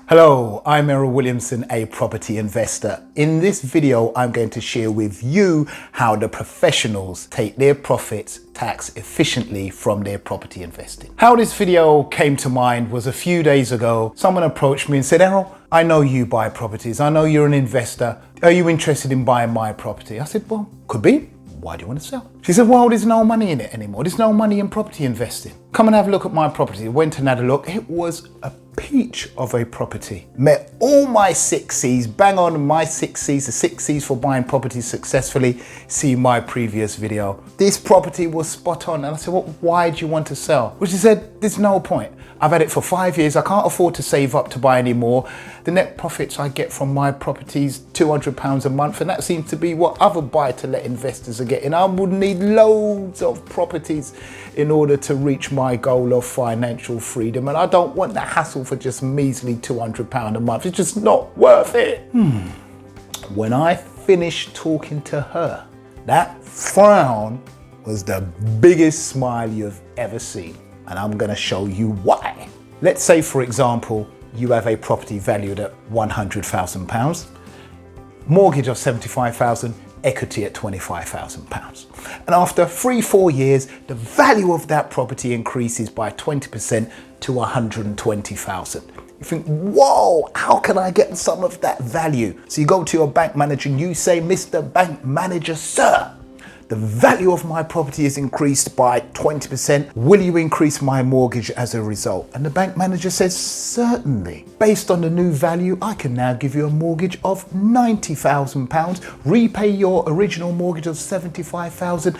Hello, I'm Errol Williamson, a property investor. In this video, I'm going to share with you how the professionals take their profits tax efficiently from their property investing. How this video came to mind was a few days ago, someone approached me and said, Errol, I know you buy properties. I know you're an investor. Are you interested in buying my property? I said, well, could be. Why do you want to sell? She said, well, there's no money in it anymore. There's no money in property investing. Come and have a look at my property. Went and had a look. It was a peach of a property. Met all my 6 C's, bang on my 6 C's, the 6 C's for buying properties successfully. See my previous video. This property was spot on. And I said, well, why do you want to sell? Well, she said, there's no point. I've had it for 5 years. I can't afford to save up to buy any more. The net profits I get from my properties, £200 a month. And that seems to be what other buy-to-let investors are getting. I would need loads of properties in order to reach my goal of financial freedom. And I don't want the hassle for just measly £200 a month. It's just not worth it. When I finished talking to her, that frown was the biggest smile you've ever seen. And I'm going to show you why. Let's say, for example, you have a property valued at £100,000, mortgage of £75,000, equity at £25,000. And after 3-4 years, the value of that property increases by 20% to £120,000. You think, whoa, how can I get some of that value? So you go to your bank manager and you say, Mr. Bank Manager, sir, the value of my property is increased by 20%. Will you increase my mortgage as a result? And the bank manager says, certainly. Based on the new value, I can now give you a mortgage of £90,000, repay your original mortgage of £75,000.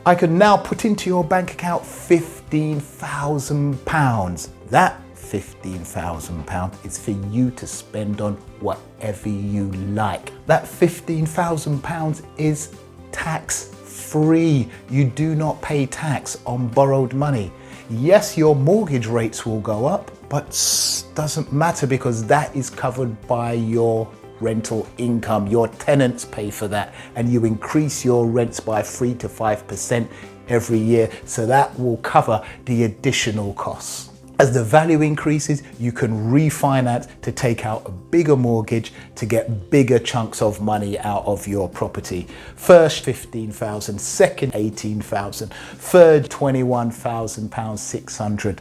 I can now put into your bank account £15,000. That £15,000 is for you to spend on whatever you like. That £15,000 is tax free. You do not pay tax on borrowed money. Yes, your mortgage rates will go up, but doesn't matter because that is covered by your rental income. Your tenants pay for that, and you increase your rents by 3 to 5% every year. So that will cover the additional costs. As the value increases, you can refinance to take out a bigger mortgage to get bigger chunks of money out of your property. First £15,000, second £18,000, third £21,600,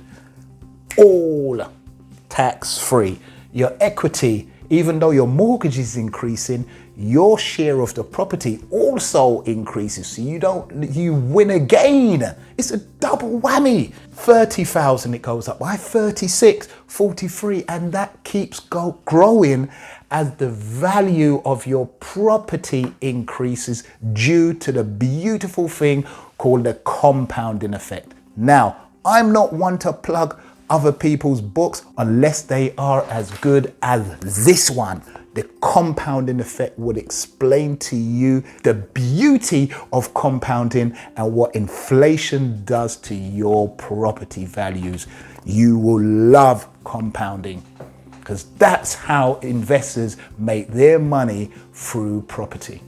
all tax-free. Your equity, even though your mortgage is increasing, your share of the property also increases. So you win again. It's a double whammy. 30,000 it goes up by 36, 43, and that keeps growing as the value of your property increases due to the beautiful thing called the compounding effect. Now, I'm not one to plug other people's books unless they are as good as this one. The compounding effect would explain to you the beauty of compounding and what inflation does to your property values. You will love compounding because that's how investors make their money through property.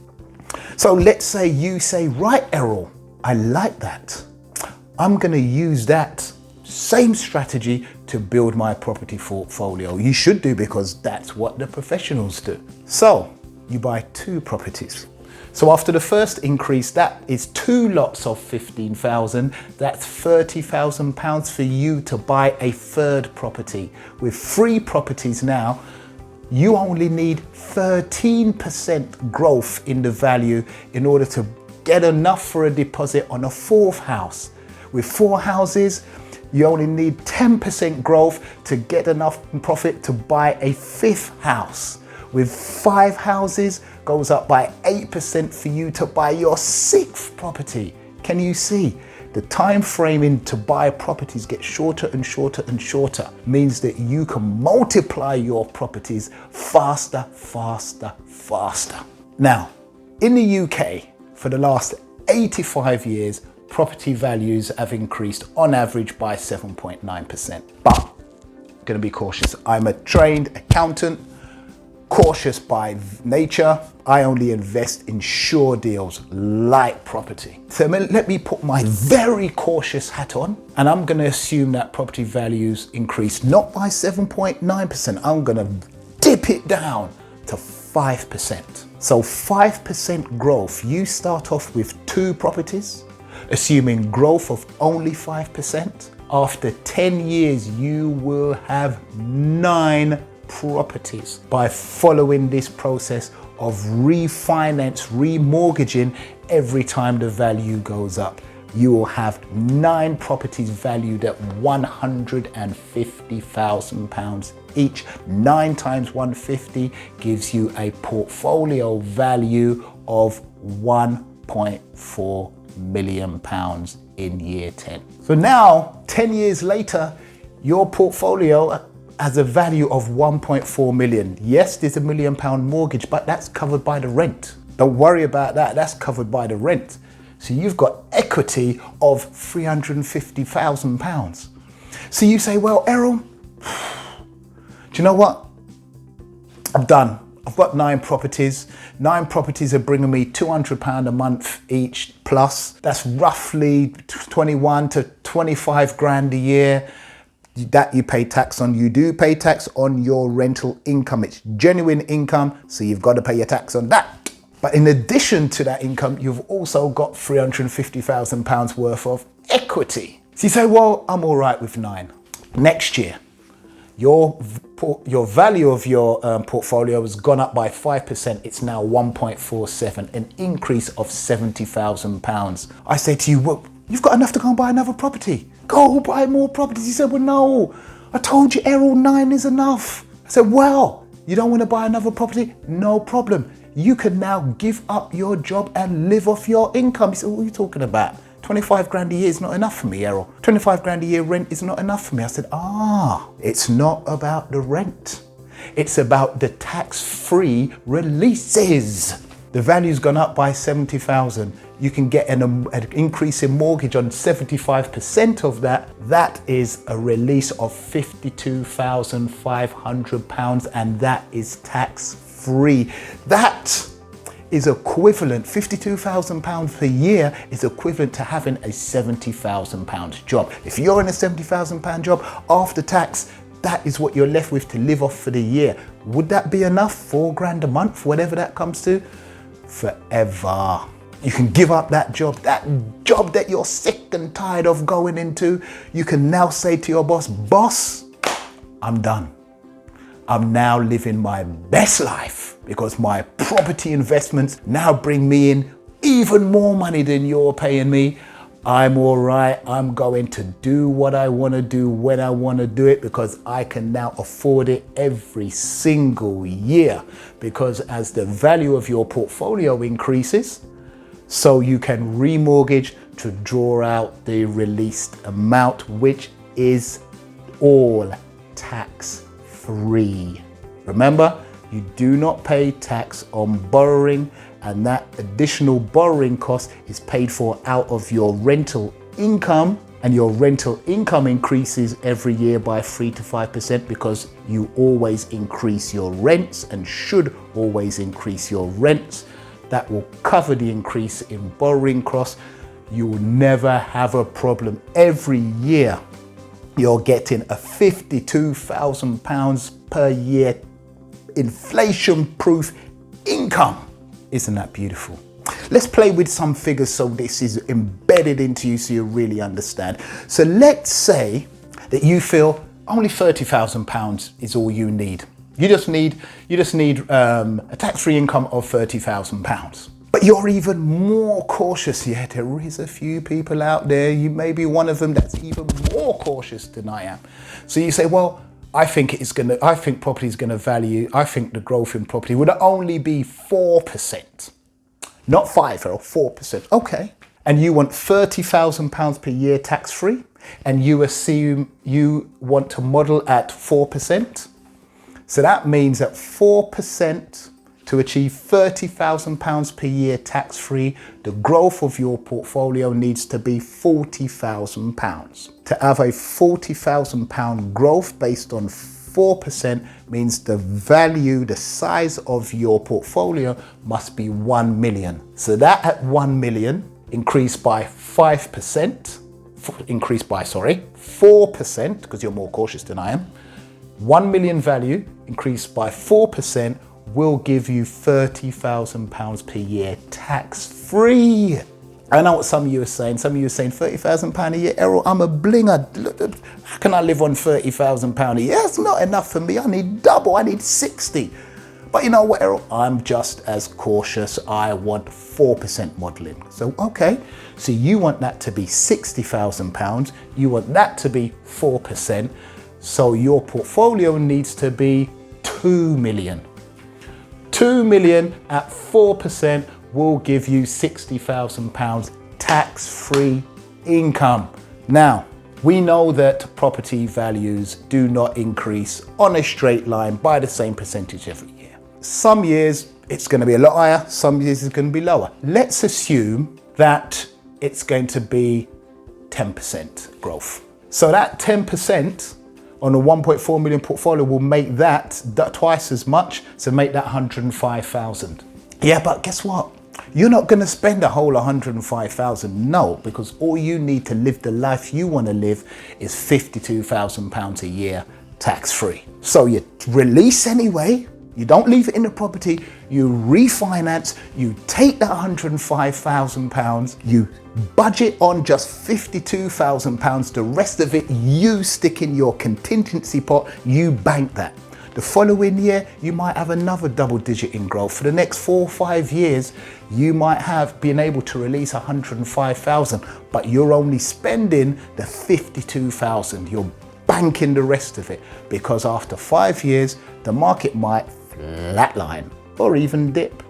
So let's say you say, right, Errol, I like that. I'm going to use that same strategy to build my property portfolio. You should do, because that's what the professionals do. So you buy 2 properties. So after the first increase, that is 2 lots of 15,000. That's £30,000 for you to buy a third property. With 3 properties now, you only need 13% growth in the value in order to get enough for a deposit on a 4th house. With 4 houses, you only need 10% growth to get enough profit to buy a 5th house. With 5 houses, goes up by 8% for you to buy your 6th property. Can you see? The time framing to buy properties gets shorter and shorter and shorter. Means that you can multiply your properties faster, faster, faster. Now, in the UK, for the last 85 years, property values have increased on average by 7.9%. But I'm going to be cautious. I'm a trained accountant. cautious by nature. I only invest in sure deals like property. So let me put my very cautious hat on, and I'm going to assume that property values increase not by 7.9%. I'm going to dip it down to 5%. So 5% growth. You start off with 2 properties, assuming growth of only 5%. After 10 years, you will have 9 properties by following this process of refinance, remortgaging every time the value goes up. You will have 9 properties valued at £150,000 each. 9 times 150 gives you a portfolio value of £1.4 million in year 10. So now, 10 years later, your portfolio has a value of 1.4 million. Yes, there's £1 million mortgage, but that's covered by the rent. Don't worry about that, that's covered by the rent. So you've got equity of £350,000. So you say, well, Errol, do you know what? I'm done. I've got 9 properties. 9 properties are bringing me £200 a month each plus. That's roughly 21 to 25 grand a year that you pay tax on. You do pay tax on your rental income. It's genuine income, so you've got to pay your tax on that. But in addition to that income, you've also got £350,000 worth of equity. So you say, well, I'm all right with 9. Next year, your value of your portfolio has gone up by 5%. It's now 1.47, an increase of £70,000. I say to you, well, you've got enough to go and buy another property. Go buy more properties. He said, well, no, I told you, Errol, 9 is enough. I said, well, you don't want to buy another property? No problem. You can now give up your job and live off your income. He said, what are you talking about? 25 grand a year is not enough for me, Errol. 25 grand a year rent is not enough for me. I said, it's not about the rent. It's about the tax-free releases. The value's gone up by 70,000. You can get an increase in mortgage on 75% of that. That is a release of £52,500, and that is tax-free. That is equivalent, £52,000 per year is equivalent to having a £70,000 job. If you're in a £70,000 job, after tax, that is what you're left with to live off for the year. Would that be enough? 4 grand a month, whatever that comes to? Forever. You can give up that job that you're sick and tired of going into. You can now say to your boss, boss, I'm done. I'm now living my best life because my property investments now bring me in even more money than you're paying me. I'm all right. I'm going to do what I want to do when I want to do it because I can now afford it every single year. Because as the value of your portfolio increases, so you can remortgage to draw out the released amount, which is all tax-free. Remember, you do not pay tax on borrowing, and that additional borrowing cost is paid for out of your rental income, and your rental income increases every year by 3 to 5% because you always increase your rents and should always increase your rents. That will cover the increase in borrowing costs. You will never have a problem. Every year you're getting a £52,000 per year inflation-proof income. Isn't that beautiful? Let's play with some figures so this is embedded into you so you really understand. So let's say that you feel only £30,000 is all you need. You just need a tax-free income of £30,000. But you're even more cautious. Yeah, there is a few people out there, you may be one of them, that's even more cautious than I am. So you say, well, I think property is gonna value, I think the growth in property would only be 4%. Not 5 or 4%. Okay. And you want £30,000 per year tax-free, and you assume you want to model at 4%. So that means that 4% to achieve £30,000 per year tax-free, the growth of your portfolio needs to be £40,000. To have a £40,000 growth based on 4% means the value, the size of your portfolio must be 1 million. So that at 1 million increased by 5%, increased by, 4%, because you're more cautious than I am. 1 million value increased by 4% will give you £30,000 per year tax-free. I know what some of you are saying. Some of you are saying £30,000 a year. Errol, I'm a blinger. How can I live on £30,000 a year? That's not enough for me. I need double. I need 60. But you know what, Errol? I'm just as cautious. I want 4% modeling. So, okay. So you want that to be £60,000. You want that to be 4%. So your portfolio needs to be 2 million. 2 million at 4% will give you £60,000 tax-free income. Now, we know that property values do not increase on a straight line by the same percentage every year. Some years it's going to be a lot higher, some years it's going to be lower. Let's assume that it's going to be 10% growth. So that 10% on a 1.4 million portfolio will make that twice as much, so make that 105,000. Yeah, but guess what? You're not going to spend a whole 105,000. No, because all you need to live the life you want to live is £52,000 a year tax-free. So you release anyway. You don't leave it in the property. You refinance. You take that £105,000. You budget on just £52,000. The rest of it you stick in your contingency pot. You bank that. The following year, you might have another double digit in growth. For the next 4 or 5 years, you might have been able to release 105,000, but you're only spending the 52,000. You're banking the rest of it because after 5 years, the market might flatline or even dip.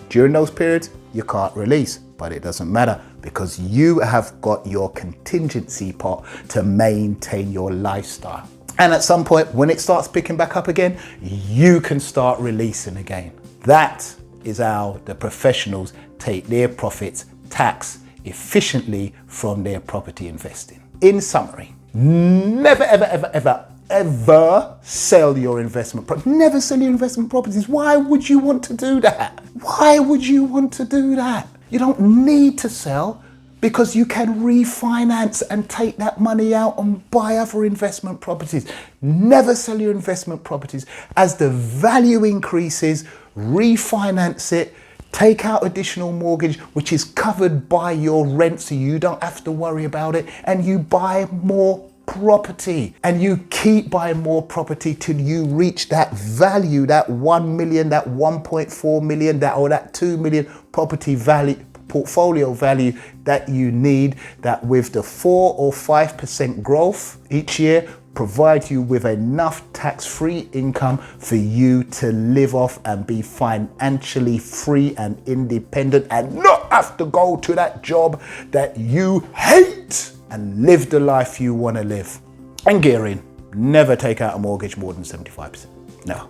During those periods, you can't release, but it doesn't matter because you have got your contingency pot to maintain your lifestyle. And at some point, when it starts picking back up again, you can start releasing again. That is how the professionals take their profits tax efficiently from their property investing. In summary, never, ever, ever, ever, ever sell your investment properties. Never sell your investment properties. Why would you want to do that? Why would you want to do that? You don't need to sell, because you can refinance and take that money out and buy other investment properties. Never sell your investment properties. As the value increases, refinance it, take out additional mortgage, which is covered by your rent, so you don't have to worry about it, and you buy more property. And you keep buying more property till you reach that value, that 1 million, that 1.4 million, that 2 million property value, portfolio value that you need, that with the 4 or 5% growth each year provide you with enough tax-free income for you to live off and be financially free and independent and not have to go to that job that you hate and live the life you want to live. And gearing, never take out a mortgage more than 75%. No.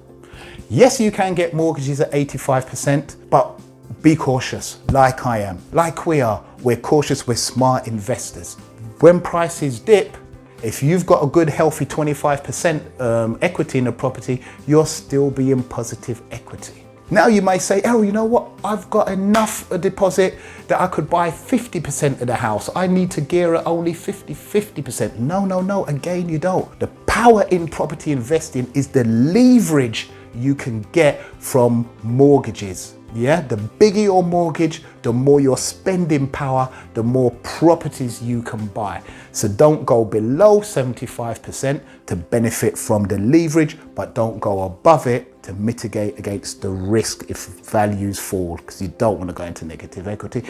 Yes, you can get mortgages at 85%, but be cautious, like I am, like we are. We're cautious, we're smart investors. When prices dip, if you've got a good, healthy 25% equity in a property, you're still being positive equity. Now you may say, oh, you know what? I've got enough a deposit that I could buy 50% of the house. I need to gear at only 50%. No, again, you don't. The power in property investing is the leverage you can get from mortgages. Yeah, the bigger your mortgage, the more your spending power, the more properties you can buy. So don't go below 75% to benefit from the leverage, but don't go above it to mitigate against the risk if values fall, because you don't want to go into negative equity.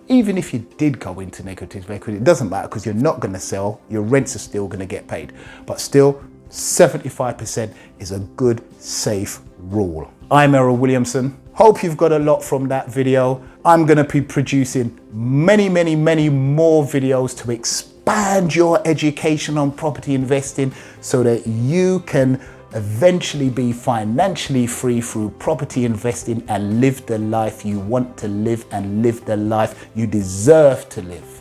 Even if you did go into negative equity, it doesn't matter because you're not going to sell, your rents are still going to get paid. But still, 75% is a good, safe rule. I'm Errol Williamson. Hope you've got a lot from that video. I'm going to be producing many more videos to expand your education on property investing so that you can eventually be financially free through property investing and live the life you want to live and live the life you deserve to live.